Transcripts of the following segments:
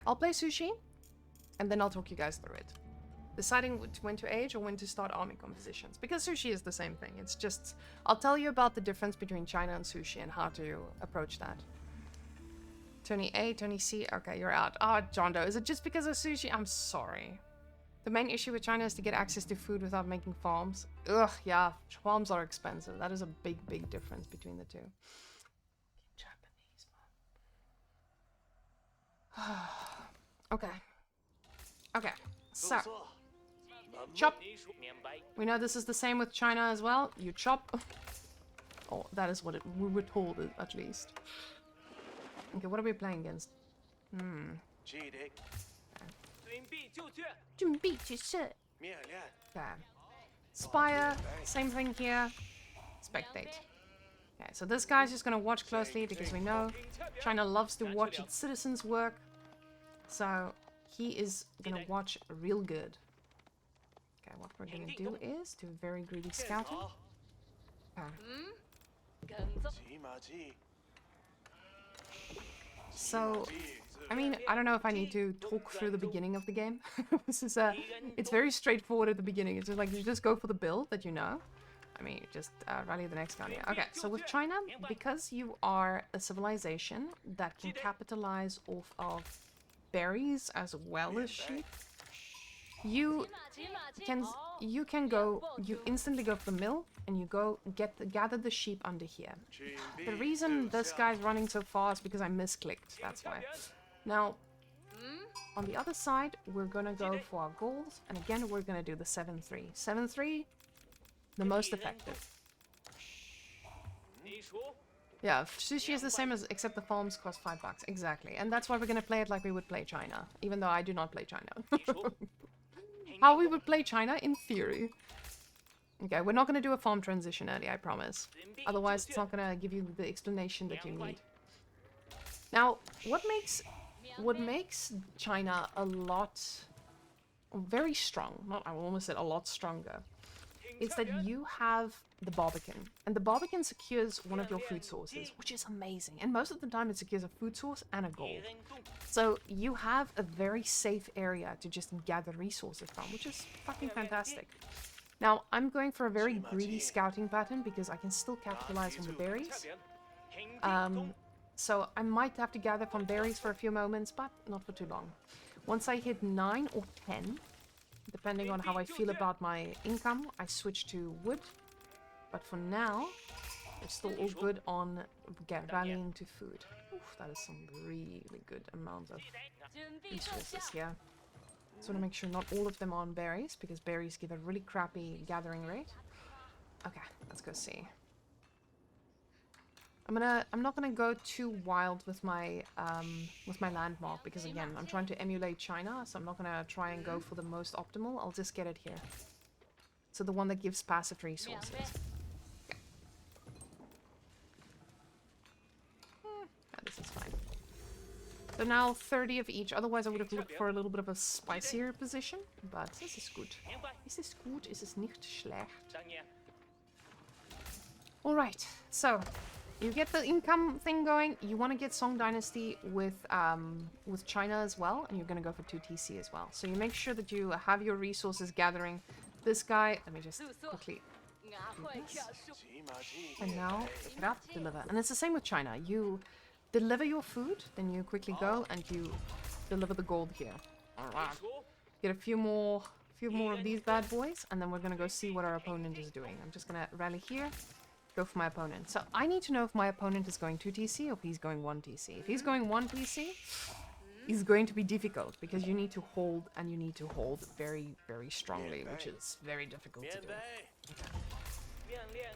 I'll play sushi, and then I'll talk you guys through it. Deciding when to age or when to start army compositions. Because sushi is the same thing. It's just... I'll tell you about the difference between China and sushi and how to approach that. Tony A, Tony C. Okay, you're out. Ah, oh, John Doe. Is it just because of sushi? I'm sorry. The main issue with China is to get access to food without making farms. Ugh, yeah. Farms are expensive. That is a big, big difference between the two. Japanese, man. Okay. Okay. So. Chop. We know this is the same with China as well. You chop. Oh, that is what we were told, at least. Okay, what are we playing against? Okay. Spire, same thing here. Spectate. Okay, so this guy's just gonna watch closely because we know China loves to watch its citizens work. So he is gonna watch real good. Okay, what we're gonna do is do very greedy scouting. Okay. So, I mean, I don't know if I need to talk through the beginning of the game. This is it's very straightforward at the beginning. It's just like you just go for the build that you know. I mean, just rally the next guy. Okay, so with China, because you are a civilization that can capitalize off of berries as well as sheep, you instantly go for the mill and you go gather the sheep under here. The reason this guy's running so far is because I misclicked, that's why. Now, on the other side, we're gonna go for our goals, and again, we're gonna do the 7-3. 7-3, the most effective. Yeah, sushi is the same as, except the farms cost $5. Exactly, and that's why we're gonna play it like we would play China, even though I do not play China. How we would play China, in theory. Okay, we're not going to do a farm transition early, I promise. Otherwise, it's not going to give you the explanation that you need. Now, what makes China a lot... very strong, not, I almost said a lot stronger, is that you have the Barbican. And the Barbican secures one of your food sources, which is amazing. And most of the time it secures a food source and a gold. So you have a very safe area to just gather resources from, which is fucking fantastic. Now, I'm going for a very greedy scouting pattern because I can still capitalize on the berries. So I might have to gather from berries for a few moments, but not for too long. Once I hit 9 or 10, depending on how I feel about my income, I switch to wood. But for now, we're still all good on rallying to food. Oof, that is some really good amount of resources here. Just want to make sure not all of them are on berries, because berries give a really crappy gathering rate. Okay, let's go see. I'm not gonna go too wild with my landmark, because again, I'm trying to emulate China, so I'm not gonna try and go for the most optimal. I'll just get it here. So the one that gives passive resources. This is fine. So now 30 of each. Otherwise, I would have looked for a little bit of a spicier position. But this is good. This is good. This is nicht schlecht. Alright, so you get the income thing going. You want to get Song Dynasty with China as well. And you're going to go for 2 TC as well. So you make sure that you have your resources gathering. This guy, let me just quickly do this. And now, pick it up, deliver. And it's the same with China. You deliver your food, then you quickly go and you deliver the gold here. Alright. Get a few more of these bad boys, and then we're gonna go see what our opponent is doing. I'm just gonna rally here, go for my opponent. So I need to know if my opponent is going 2 TC or if he's going 1 TC. If he's going 1 TC, it's going to be difficult, because you need to hold, and you need to hold very, very strongly, which is very difficult to do. Okay.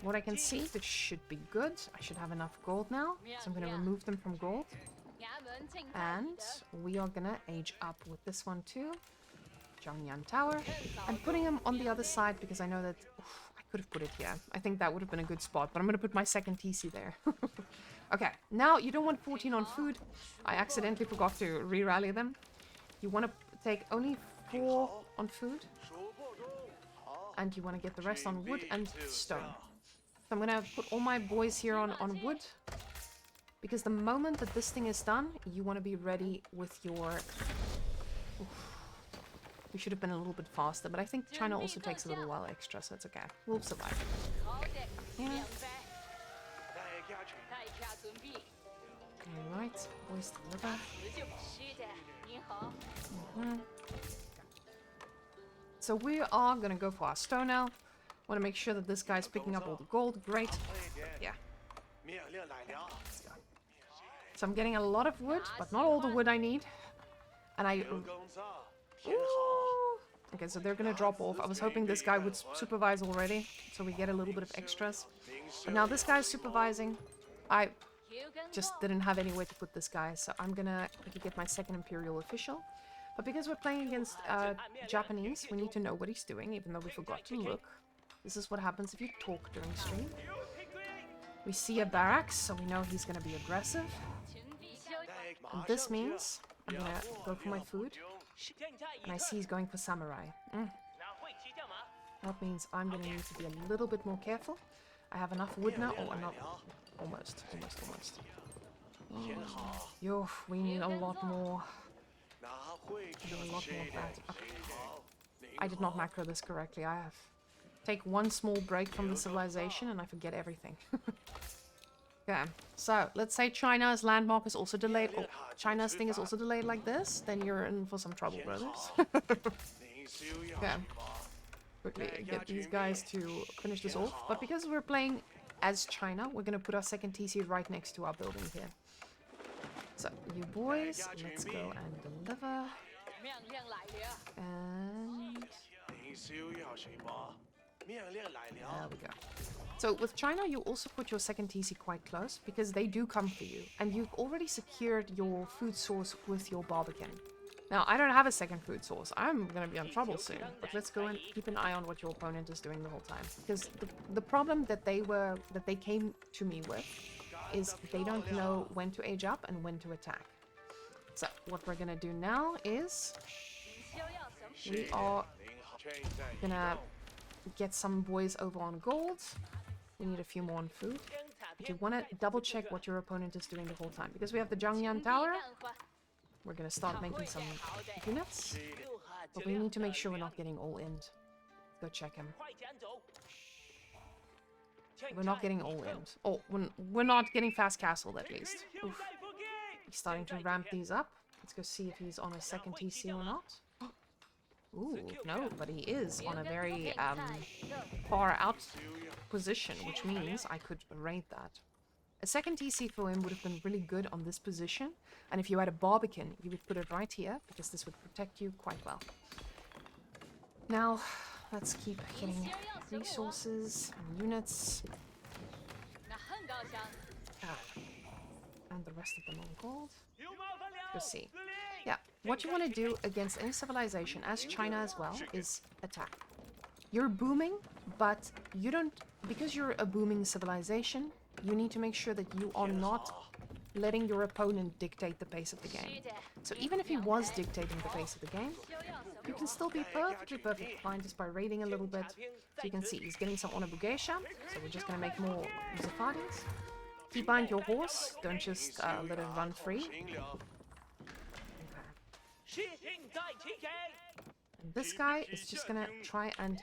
What I can see, this should be good. I should have enough gold now, so I'm going to remove them from gold. And we are going to age up with this one too. Zhangyan Tower. I'm putting him on the other side because I know that... Oof, I could have put it here. I think that would have been a good spot, but I'm going to put my second TC there. Okay, now you don't want 14 on food. I accidentally forgot to re-rally them. You want to take only 4 on food. And you want to get the rest on wood and stone. So I'm going to put all my boys here on wood, Because the moment that this thing is done, you want to be ready with your... Oof. We should have been a little bit faster, but I think China also takes a little while extra, so it's okay. We'll survive. Yeah. Alright, where's the liver? So we are gonna go for our stone now. Want to make sure that this guy's picking up all the gold. Great. Yeah. So I'm getting a lot of wood, but not all the wood I need. And I... Ooh. Okay, so they're gonna drop off. I was hoping this guy would supervise already, so we get a little bit of extras. But now this guy's supervising. I just didn't have anywhere to put this guy, so I'm gonna quickly get my second Imperial official. But because we're playing against Japanese, we need to know what he's doing, even though we forgot to look. This is what happens if you talk during stream. We see a barracks, so we know he's gonna be aggressive. And this means I'm gonna go for my food. And I see he's going for samurai. That means I'm gonna need to be a little bit more careful. I have enough wood now. Oh, enough. Almost. Yo, we need a lot more. A lot more of that. Okay. I did not macro this correctly. I have take one small break from the civilization and I forget everything. Okay, so let's say China's landmark is also delayed. Oh, China's thing is also delayed like this. Then you're in for some trouble, brothers. Okay. Quickly get these guys to finish this off. But because we're playing as China, we're going to put our second TC right next to our building here. So, you boys, let's go and deliver. And... there we go. So with China, you also put your second TC quite close, because they do come for you. And you've already secured your food source with your Barbican. Now, I don't have a second food source. I'm going to be in trouble soon. But let's go and keep an eye on what your opponent is doing the whole time. Because the problem that they came to me with is they don't know when to age up and when to attack. So what we're gonna do now is we are gonna get some boys over on gold. We need a few more on food. But you want to double check what your opponent is doing the whole time, because we have the Zhangyan Tower. We're gonna start making some units, but we need to make sure we're not getting all in. Go check him. We're not getting all in. Oh, we're not getting fast castled at least. Oof. He's starting to ramp these up. Let's go see if he's on a second TC or not. Ooh, no, but he is on a very far out position, which means I could raid that. A second TC for him would have been really good on this position, and if you had a Barbican, you would put it right here, because this would protect you quite well. Now, let's keep getting resources and units. And the rest of them on gold. Let's see. Yeah, what you want to do against any civilization, as China as well, is attack. You're booming, but you don't... because you're a booming civilization, you need to make sure that you are not letting your opponent dictate the pace of the game. So even if he was dictating the pace of the game, you can still be perfectly fine just by raiding a little bit. So you can see he's getting some Onabugesha, so we're just going to make more Zafaris. Keep behind your horse, don't just let it run free. Okay. And this guy is just going to try and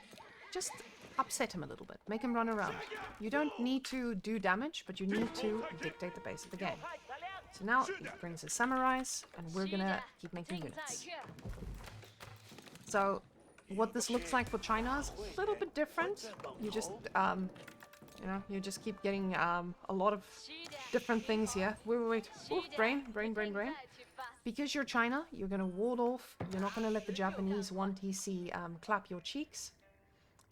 just upset him a little bit, make him run around. You don't need to do damage, but you need to dictate the pace of the game. So now he brings his samurais, and we're gonna keep making units. So what this looks like for China is a little bit different. You just, you know, you just keep getting a lot of different things here. Wait. Ooh, brain. Because you're China, you're gonna ward off. You're not gonna let the Japanese 1TC clap your cheeks.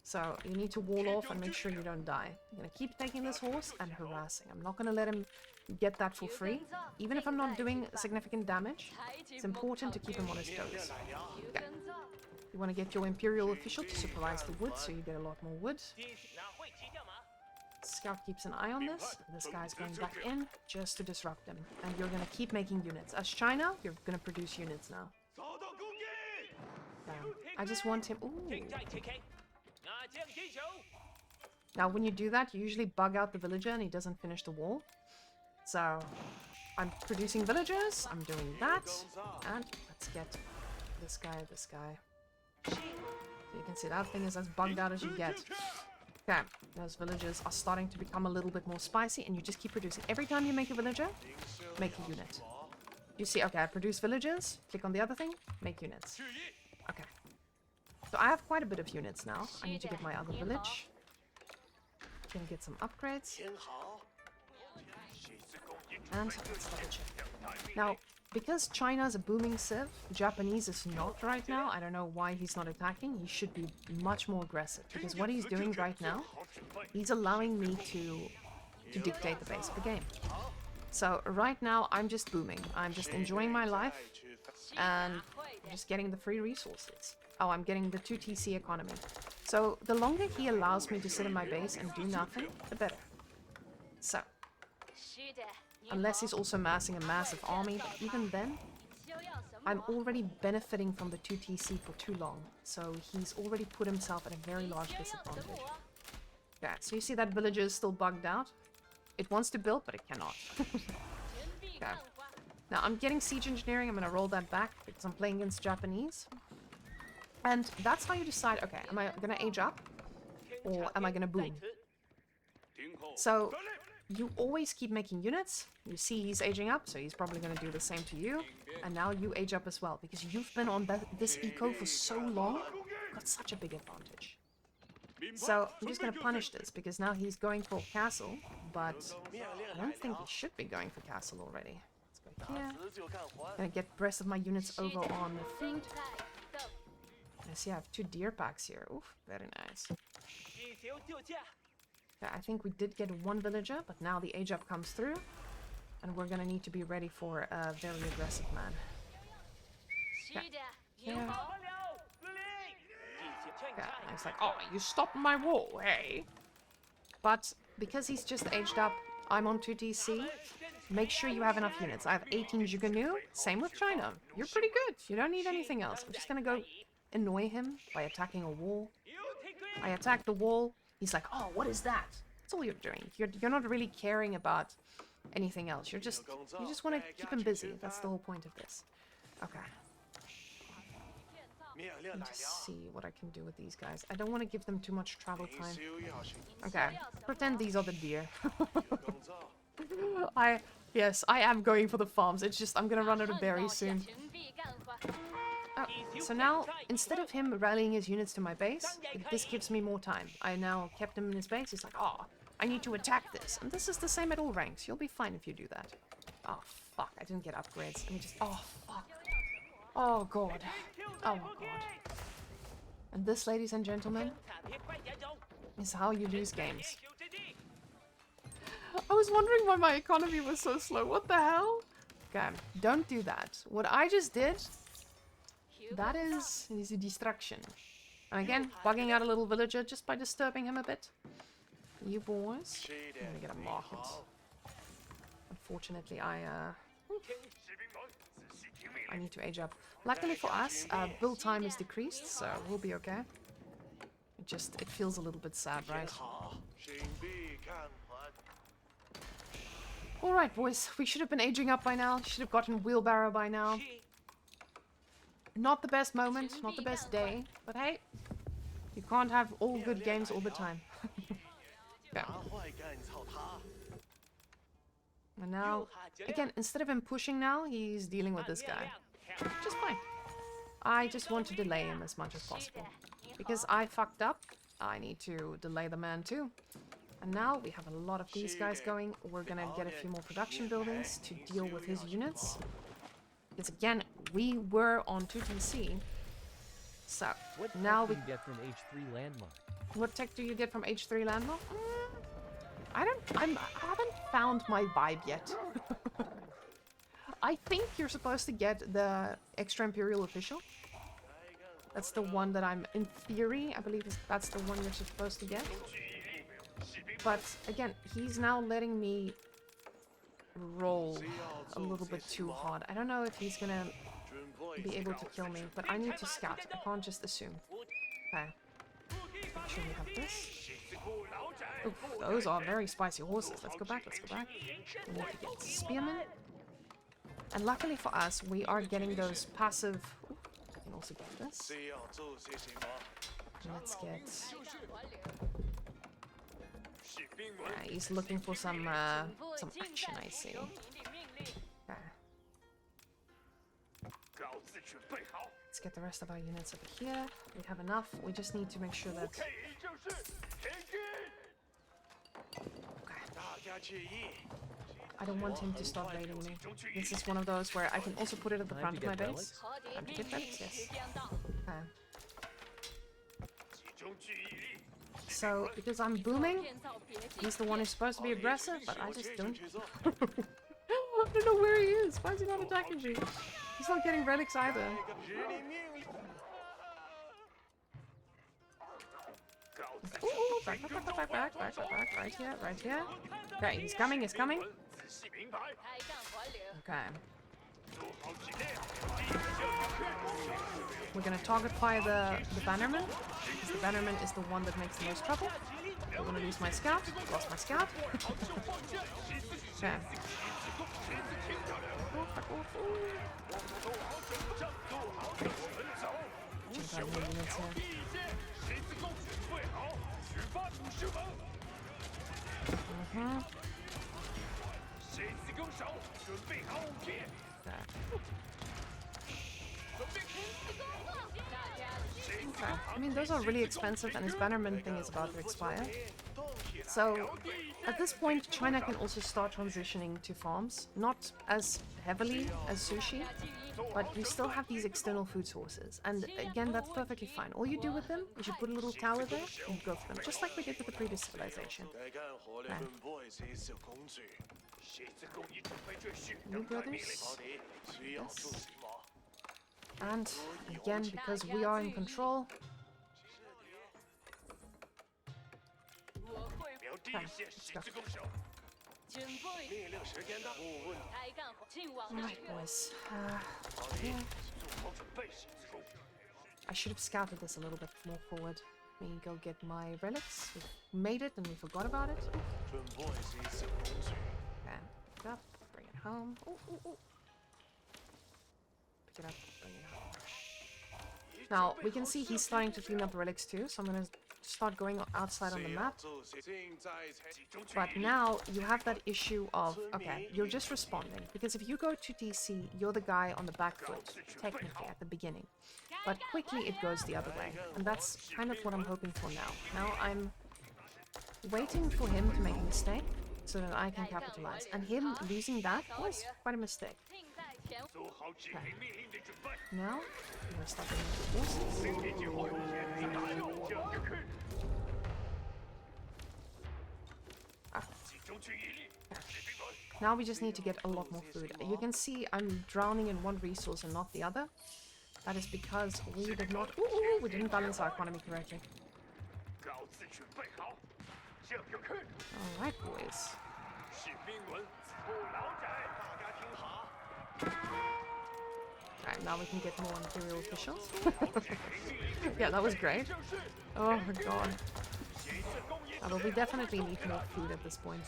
So you need to wall off and make sure you don't die. I'm gonna keep taking this horse and harassing. I'm not gonna let him get that for free. Even if I'm not doing significant damage, it's important to keep him on his toes. Okay. You want to get your Imperial official to supervise the wood, so you get a lot more wood. Scout keeps an eye on this. This guy's going back in just to disrupt him. And you're gonna keep making units. As China, you're gonna produce units now. I just want him... Ooh. Now, when you do that, you usually bug out the villager and he doesn't finish the wall. So, I'm producing villagers. I'm doing that. And let's get this guy, this guy. So you can see that thing is as bugged out as you get. Okay, those villagers are starting to become a little bit more spicy, and you just keep producing. Every time you make a villager, make a unit. You see, okay, I produce villagers. Click on the other thing, make units. Okay. So I have quite a bit of units now. I need to get my other village. Gonna get some upgrades. And let's double check. Now, because China is a booming civ, Japanese is not right now. I don't know why he's not attacking. He should be much more aggressive. Because what he's doing right now, he's allowing me to dictate the pace of the game. So right now, I'm just booming. I'm just enjoying my life. And I'm just getting the free resources. Oh, I'm getting the 2 TC economy. So the longer he allows me to sit in my base and do nothing, the better. So, unless he's also amassing a massive army, but even then, I'm already benefiting from the 2 TC for too long. So he's already put himself at a very large disadvantage. Yeah, so you see that villager is still bugged out. It wants to build, but it cannot. Okay. Now I'm getting siege engineering. I'm going to roll that back because I'm playing against Japanese. And that's how you decide, okay, am I going to age up or am I going to boom? So you always keep making units. You see he's aging up, so he's probably going to do the same to you. And now you age up as well because you've been on this eco for so long. You've got such a big advantage. So I'm just going to punish this because now he's going for castle, but I don't think he should be going for castle already. Let's go here. Gonna get the rest of my units over on the food. I see I have 2 deer packs here. Oof, very nice. Yeah, I think we did get 1 villager, but now the age up comes through. And we're gonna need to be ready for a very aggressive man. Okay. Yeah. Yeah, and it's like, oh, you stopped my wall, hey? But because he's just aged up, I'm on 2 TC. Make sure you have enough units. I have 18 Juganu. Same with China. You're pretty good. You don't need anything else. I'm just gonna go annoy him by attacking a wall. I attack the wall. He's like, oh, what is that? That's all you're doing. You're not really caring about anything else. You just want to keep him busy. That's the whole point of this. Okay. Let me just see what I can do with these guys. I don't want to give them too much travel time. Okay. Pretend these are the deer. Yes, I am going for the farms. It's just I'm gonna run out of berries soon. Oh, so now, instead of him rallying his units to my base, this gives me more time. I now kept him in his base. He's like, oh, I need to attack this. And this is the same at all ranks. You'll be fine if you do that. Oh, fuck. I didn't get upgrades. Let me just... Oh, fuck. Oh, God. Oh, my God. And this, ladies and gentlemen, is how you lose games. I was wondering why my economy was so slow. What the hell? Okay, don't do that. What I just did... That is a distraction. And again, bugging out a little villager just by disturbing him a bit. You boys. I'm gonna get a market. Unfortunately, I need to age up. Luckily for us, build time is decreased, so we'll be okay. It feels a little bit sad, right? Alright, boys. We should have been aging up by now. Should have gotten wheelbarrow by now. Not the best moment, not the best day, but hey, you can't have all good games all the time. Okay. And now, again, instead of him pushing now, he's dealing with this guy. Just fine. I just want to delay him as much as possible. Because I fucked up, I need to delay the man too. And now we have a lot of these guys going. We're gonna get a few more production buildings to deal with his units. Because again, we were on 2 TC. So, now we get from H3 landmark. What tech do you get from H3 landmark? I haven't found my vibe yet. I think you're supposed to get the extra Imperial official. That's the one that I'm, in theory, I believe that's the one you're supposed to get. But again, he's now letting me roll a little bit too hard. I don't know if he's gonna be able to kill me, but I need to scout. I can't just assume. Okay. Make sure we have this. Oof, those are very spicy horses. Let's go back, let's go back. We need to get spearmen. And luckily for us, we are getting those passive... Ooh, I can also get this. Let's get... Yeah, he's looking for some action, I see. Okay. Let's get the rest of our units over here. We have enough. We just need to make sure that... Okay. I don't want him to start raiding me. This is one of those where I can also put it at the front of my base. Time to get relics, yes. Okay. So, because I'm booming, he's the one who's supposed to be aggressive, but I just don't... I don't know where he is. Why is he not attacking me? He's not getting relics either. Ooh, back, right here, right here. Okay, he's coming, he's coming. Okay. We're gonna target fire the bannerman, because the bannerman is the one that makes the most trouble. I'm gonna lose my scout. Lost my scout. Okay. Jump out of the units here. Okay. I mean, those are really expensive, and his bannerman thing is about to expire. So, at this point, China can also start transitioning to farms. Not as heavily as sushi, but you still have these external food sources. And again, that's perfectly fine. All you do with them is you put a little tower there and you go for them, just like we did with the previous civilization. Okay. New brothers. Yes. And again, because we are in control. Okay, let's go. Alright, boys. Yeah. I should have scouted this a little bit more forward. Let me go get my relics. We made it and we forgot about it. Okay, pick it up, bring it home. Ooh, ooh, ooh. Pick it up, bring it home. Now, we can see he's starting to clean up relics too, so I'm gonna start going outside on the map. But now you have that issue of, okay, you're just responding. Because if you go to DC, you're the guy on the back foot, technically, at the beginning. But quickly it goes the other way. And that's kind of what I'm hoping for now. Now I'm waiting for him to make a mistake, so that I can capitalize. And him losing that was quite a mistake. Okay. Now, we're start getting the forces. Now we just need to get a lot more food. You can see I'm drowning in one resource and not the other. That is because we did not... Ooh, we didn't balance our economy correctly. Alright, boys. Alright, now we can get more Imperial officials. Yeah, that was great. Oh my god. But we definitely need more food at this point.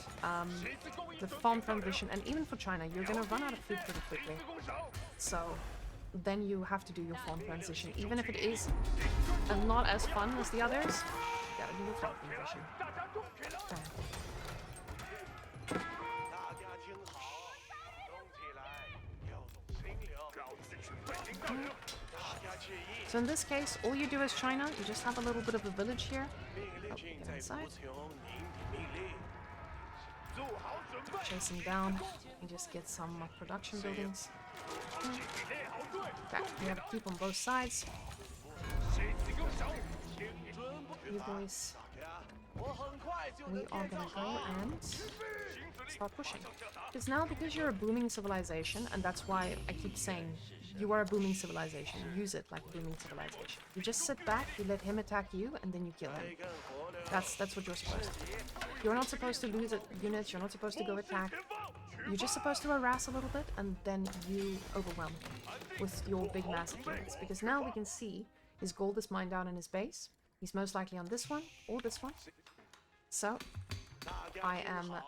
The farm transition, and even for China, you're gonna run out of food pretty quickly. So then you have to do your farm transition. Even if it is not as fun as the others, you gotta do your farm transition. Okay. So in this case, all you do as China, you just have a little bit of a village here. Oh, get inside. Chase him down and just get some production buildings. Okay, we have to keep on both sides. You boys, we are gonna go and start pushing. Because now, because you're a booming civilization, and that's why I keep saying you are a booming civilization. Use it like a booming civilization. You just sit back, you let him attack you, and then you kill him. That's what you're supposed to do. You're not supposed to lose units, you're not supposed to go attack. You're just supposed to harass a little bit, and then you overwhelm him with your big massive units. Because now we can see his gold is mined down in his base. He's most likely on this one, or this one. So, I am a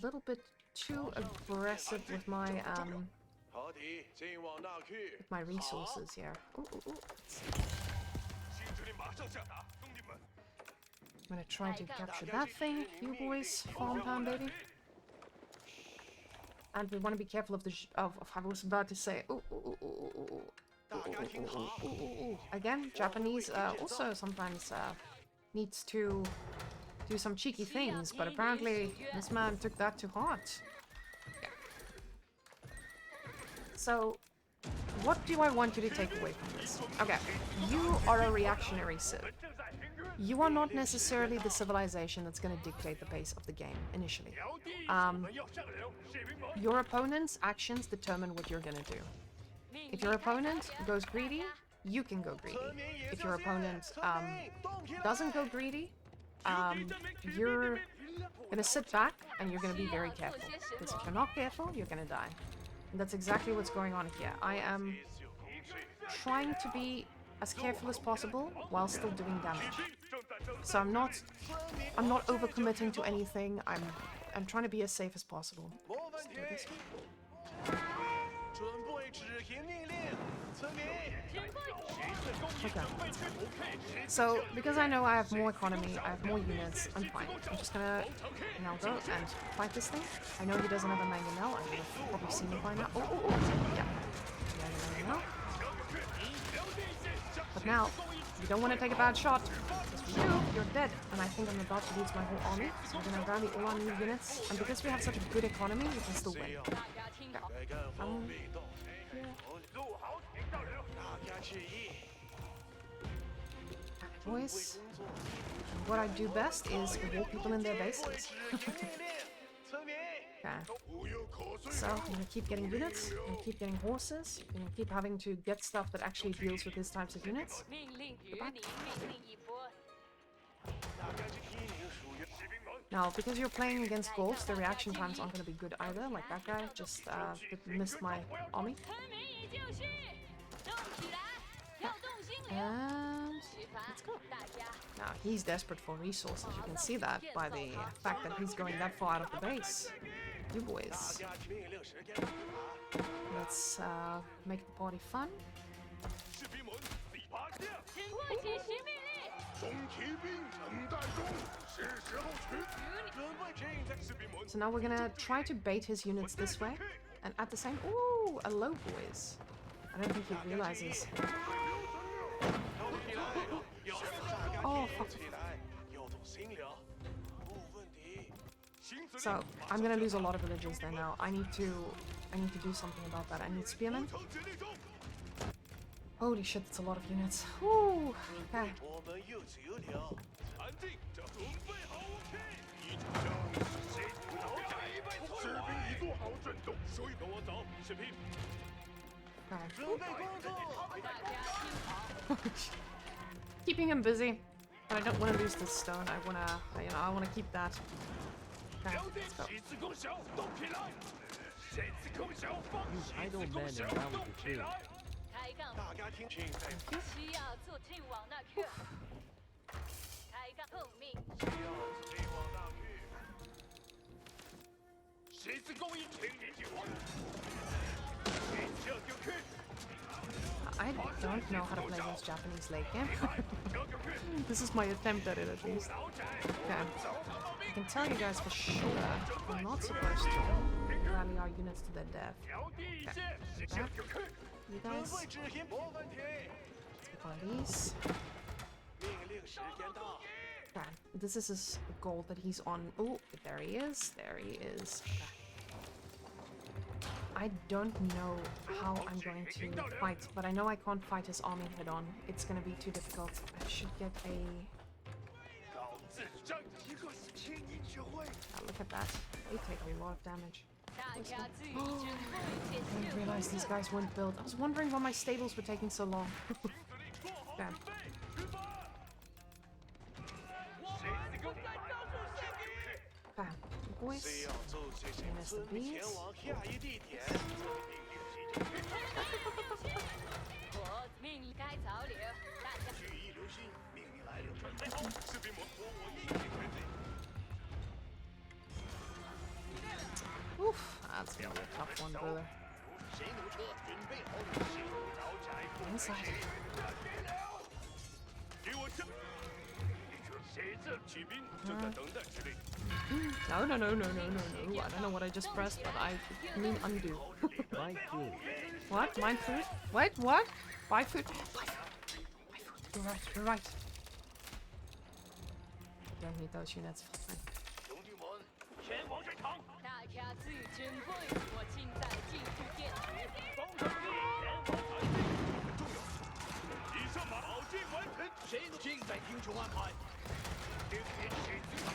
little bit too aggressive with my With my resources here. Ooh, ooh, ooh. I'm gonna try to capture that thing. You boys, farm pound, baby. And we want to be careful of the of I was about to say. Ooh, ooh, ooh, ooh, ooh, ooh. Again, Japanese also sometimes needs to do some cheeky things, but apparently this man took that to heart. Yeah. So, what do I want you to take away from this? Okay, you are a reactionary Sith. You are not necessarily the civilization that's going to dictate the pace of the game initially. Your opponent's actions determine what you're going to do. If your opponent goes greedy, you can go greedy. If your opponent doesn't go greedy, you're gonna sit back and you're gonna be very careful. Because if you're not careful, you're gonna die. And that's exactly what's going on here. I am trying to be as careful as possible while still doing damage. So I'm not overcommitting to anything. I'm trying to be as safe as possible. Let's do this. Okay. So, because I know I have more economy, I have more units, I'm fine. I'm just gonna now go and fight this thing. I know he doesn't have a mangonel, I would have probably seen him by now. Oh, oh, oh, yeah. Yeah, mangonel. But now, you don't want to take a bad shot. Because if you do, you're dead. And I think I'm about to lose my whole army. So we're gonna rally all our new units. And because we have such a good economy, we can still win. Okay. Boys, what I do best is wall people in their bases. Okay. So, I'm gonna keep getting units, I'm gonna keep getting horses, I'm gonna keep having to get stuff that actually deals with these types of units. Now, because you're playing against ghosts, the reaction times aren't gonna be good either, like that guy just missed my army. And let's go. Now, he's desperate for resources. You can see that by the fact that he's going that far out of the base. You boys. Let's make the party fun. So now we're gonna try to bait his units this way. And at the same... Ooh, a low boys. I don't think he realizes. Oh, fuck. So, I'm gonna lose a lot of villagers there now. I need to do something about that. I need spearmen. Holy shit, that's a lot of units. Woo! Okay. Keeping him busy, but I don't want to lose this stone. I wanna keep that. Okay, let's go. Idle men and round the two. I don't know how to play this Japanese late game. This is my attempt at it, at least. Okay. I can tell you guys for sure we're not supposed to rally our units to their death. Okay. You guys. Let's get one of these. Okay. This is his goal that he's on. Oh, there he is. There he is. Okay. I don't know how I'm going to fight, but I know I can't fight his army head on. It's gonna be too difficult. I should get a... Oh, look at that. They take a lot of damage. Oh, I didn't realize these guys weren't built. I was wondering why my stables were taking so long. Damn. Bam. Boys. Miss the bees. Oof, that's gonna be a tough one, brother. Inside. No, no, no, no, no, no, no. I don't know what I just pressed, but I mean undo. Buy food. What? Mine food? Wait, what? Buy food? Buy food. Buy food. You're right, you're right. Don't need those units. Fine. 大家最珍贵，我亲在禁区殿前。以上马保健完成，谁尽在听从安排。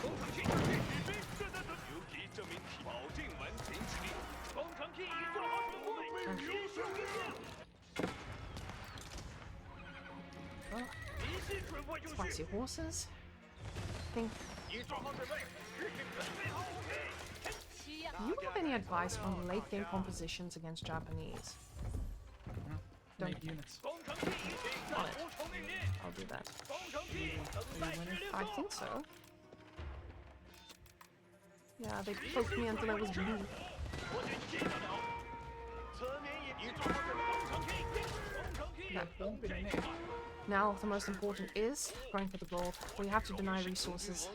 工程器，士兵正在等。有给这名保健完成指令。工程器已做好准备，有请一下。 Spicy horses. I think. Do you have any advice on late game compositions against Japanese? Don't. Make units. On it. I'll do that. I think so. Yeah, they poked me until I was blue. Okay. Now, the most important is going for the gold. We have to deny resources.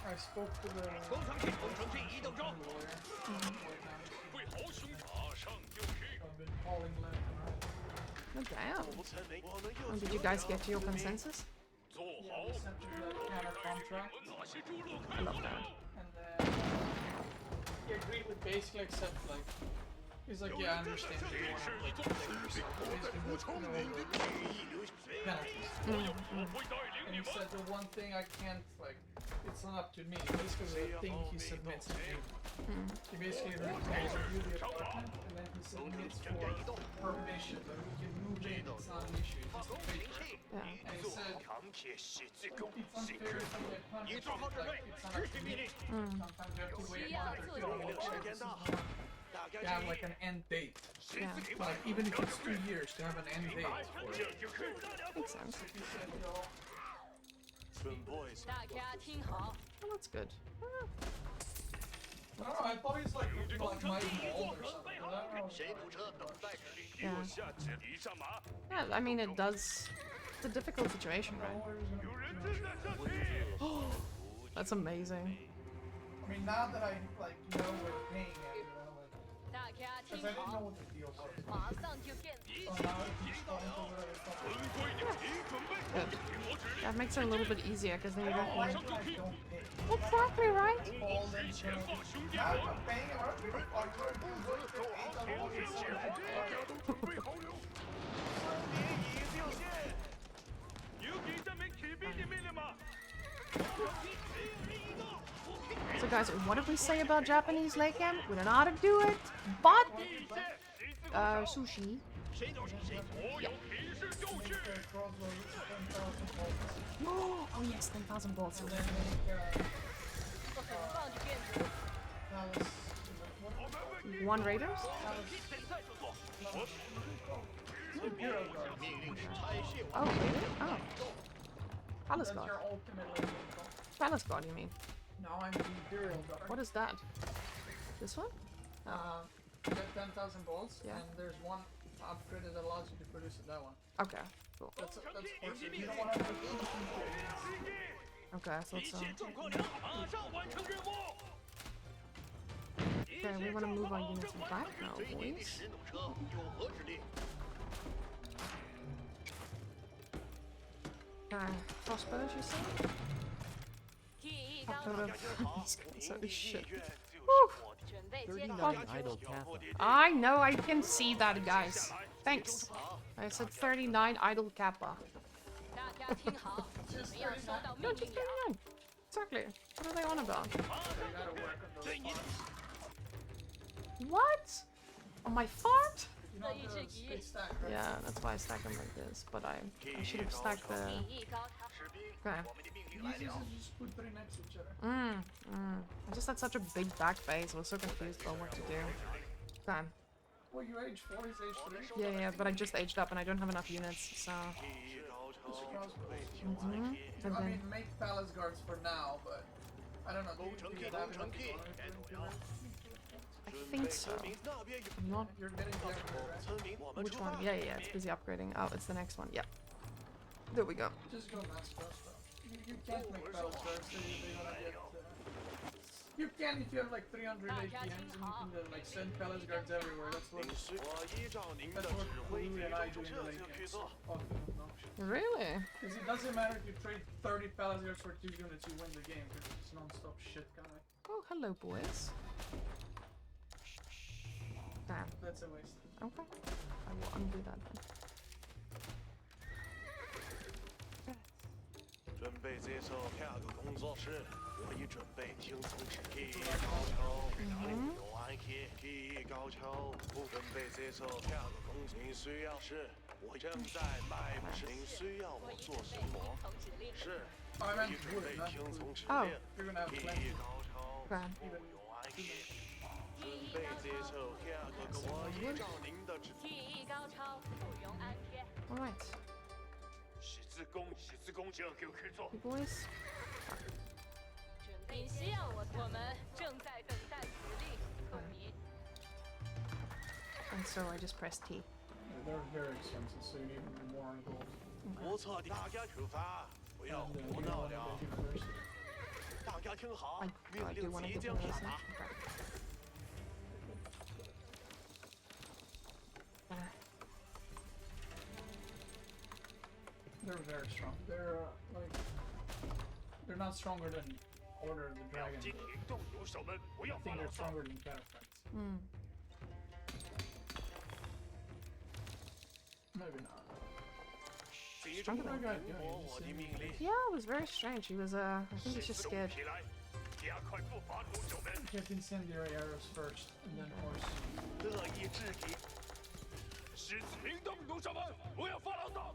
I spoke to the lawyer. I've been calling left and right. Oh, damn. Oh, did you guys get to your consensus? Yeah, we sent him the counter contract, I love that. and then he agreed with basically except like he's like, yeah, I understand you want to like basically move over penalties. And he said the one thing I can't like, it's not up to me. Basically, the thing he submits to you. He basically review the apartment and then he submits for permission that we can move in. It's not an issue. It's just a paper. Yeah. And he said it's unfair if you get punished. Like, it's not up to me. Sometimes you have to wait 1 or 2 years. This is one. You have like an end date. Yeah. Like even if it's 2 years, to have an end date for it. Makes sense. He said, yo, 大家听好， Oh, that's good. Ah. I don't know, I thought he's like my mold or something. I don't know. Yeah. Yeah, I mean, it does. It's a difficult situation, right? That's amazing. I mean, now that I like know we're paying it, you know, like, 大家 because 听 I didn't know 好， what the deal was. 马上就变。 So now he's going to the Good. That makes it a little bit easier because then you don't. why do I don't pay? Exactly right. All them now I'm paying a lot of people are going So guys, what did we say about Japanese late game? We don't know how to do it, but sushi. Yeah. Oh yes, 10,000 bolts. One raiders? Oh, really? Oh. Palace That's guard. your ultimate level. Palace guard, you mean? Now I'm the Imperial Guard. What is that? This one? You get 10,000 bolts, Yeah. and there's one upgrade that allows you to produce it, that one. Okay, cool. That's for sure. You don't want to have the Okay, I thought so. Okay, we want to move our units back now, boys. Crossbows, you say? 第一 After 钢 these guys, holy shit. 准备接 39 到。 idle kappa. I know, I can see that, guys. Thanks. I said 39 idle kappa. 大家听好，没有收到 No, 命 just 令呀！ 39. Exactly. What are they on about? What? On my fart? You know, they stack, right? Yeah, that's why I stack them like this. But I should have stacked the. 第一高塔， Okay. Easiest is just put 3 next to each other. I just had such a big back base. I was so confused about what to do. Okay. Well, you age 4, he's age 3. Yeah, but I just aged up and I don't have enough units, so. Just crossbows. And I then, mean, make palace guards for now, but I don't know. 工程 K， 工程 K， 带走了。 I think so. 村民那边有 I'm not. You're getting there, right? 村民，我们 Which 出发。 one? Yeah, yeah, yeah. It's busy upgrading. Oh, it's the next one. Yep. There we go. Just go mass first, bro. You can't make battles first. They wanna get. You can if you have like 300 APMs and you can like send palace guards everywhere. That's what. 我依照您的 That's 指 what 挥， Blue 决 and I 定 do 这 in the 就 late 去 games. 做。 Really? Because it doesn't matter if you trade 30 palace guards for 2 units, you win the game. Because it's non-stop shit kind of. Oh, hello, boys. Damn. That's a waste. Okay. I will undo that then. 准备接受下个工作室，我已准备听从指令。高超，有安琪，提议高超，不准备接受下个工作。您需要是，我正在卖不是。您需要我做什么？是，我已准备听从指 Oh. 令。 You're gonna have 提 plenty. 议高超， Grand. 有安琪，准备接受下个工作。我依照您的指。 技艺高超，不容安贴。 All right, 十字弓就给我去做。 you boys. 你需要我们正在等待指令，透明。 And so I just press T. They're very expensive, so you need more on gold. 不错的，大家出发，不要 And 胡 you 闹 want 了。 to university. 大家听好 I 命 do 令 want to 即 get 将 the 下 medicine. 达。 Okay. They're very strong. They're like they're not stronger than Order of the 表 Dragon. 进行动，游手们不要 I 发 think 牢 they're 骚。 stronger than Cataphracts. Hmm. Maybe not. 集中 Stronger 的 than 灵活我的命令。 Yeah, it was very strange. He was, I think he's 十 just 字弓 scared. 起来，加快步伐，游手们。 Get incendiary arrows first, and then horse. 乐意制敌。十字行动，游手们不要发牢骚。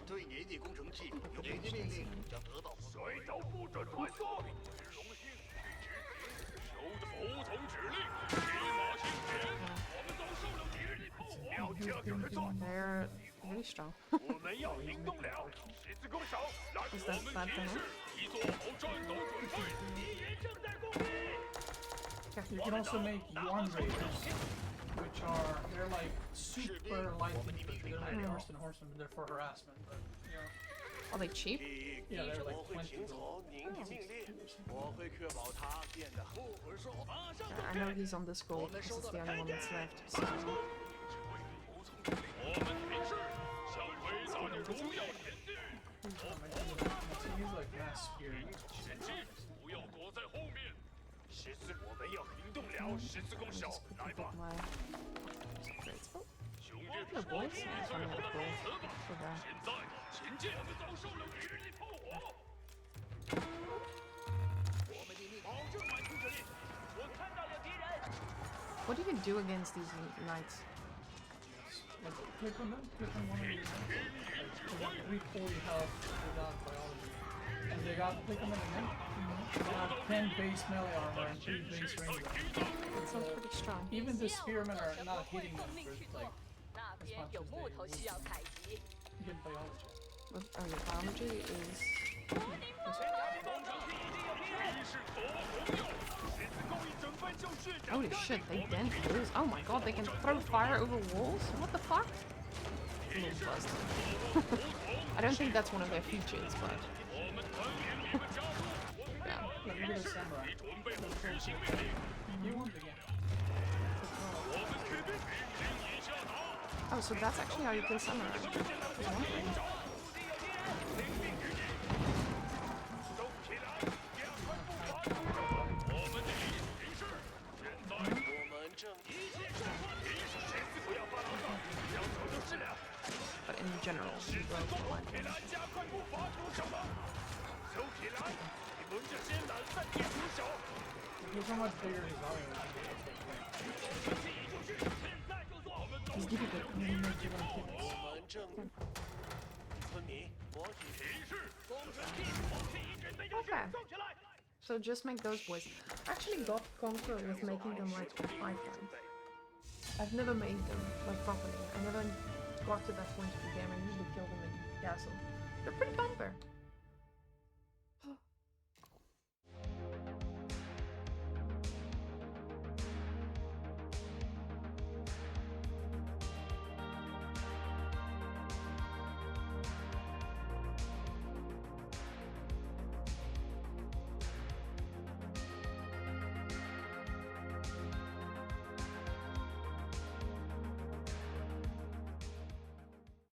对您的工程器有您的命令将得到谁都不准退缩。荣幸去执行，收的服从指令，立马行前。我们遭受了敌人的炮火，要这就去做。 They're really strong. 我们要行动了，十字弓手，来，我 Is that 们 bad 骑 for 士 him? 已做好战斗准备，敌人正在攻击。 You can also make Yuan Raiders, which are they're like super light infantry. They're like worse than horsemen, but they're for harassment. But you know, Are they cheap? yeah, they're 我 like 会 20听 gold. 从您的命令，我会确保他变得不会说。马上 I know he's on this gold because it's the only one that's left. So. 我们的兵士向伟大的荣耀前进。 He's like mass spear. 前进，不要躲在后面。十字，我们要行动了，十字弓 Let me 手， just quickly 来 get 吧， my upgrades. Oh, 兄弟 hello, 们， boys. 最 I'm 后 gonna 的 go 告辞吧。 for that. 现在前进，我们遭受了敌人的炮火。我们的命，保证完成指令。我看到了敌人。 What do you do against these knights? Like, click on them, click on one of these. They got 340 health without biology. And they got, click on them again. They have 10 base melee armor and 3 base range armor. That sounds pretty strong. Even the spearmen are not hitting them 奉命去 with 做 like,。那边有木头需要采集。 get biology. With, oh, your biology is. 工程器已经有敌人。敌是夺荣耀，十字弓已准备就绪。 Holy shit, they dent walls. Oh my god, they can throw fire over walls? What the fuck? A little busted. I don't think that's one of their features, but. 我们团结你们加入。 Yeah. Look at the samurai. 你准备好执行命令。 You won the game. 我们士兵命令已下达。 Oh, so that's actually how you play samurai. 目的有敌人，领命于你。收起来，加快步伐，出征。我们的敌是，现在我们正一切顺利。十字不要发牢骚，要走就是了。 But in general, 十 you 字 go 弓 for one 起 damage. 来，加快步伐，出手吧。收起来，你们这些懒散野猪手。 Look how much bigger his armor is. 工程器已就绪，现在就做。我们走 He's difficult. And he makes you want to kill us. 我们正村民，我提示，工程器，武器已准备就绪， Okay. 动起来。 So just make those boys. I actually got Conqueror with making them like 5 times. I've never made them like properly. I never got to that point of the game. I usually kill them in castle. They're pretty bumper.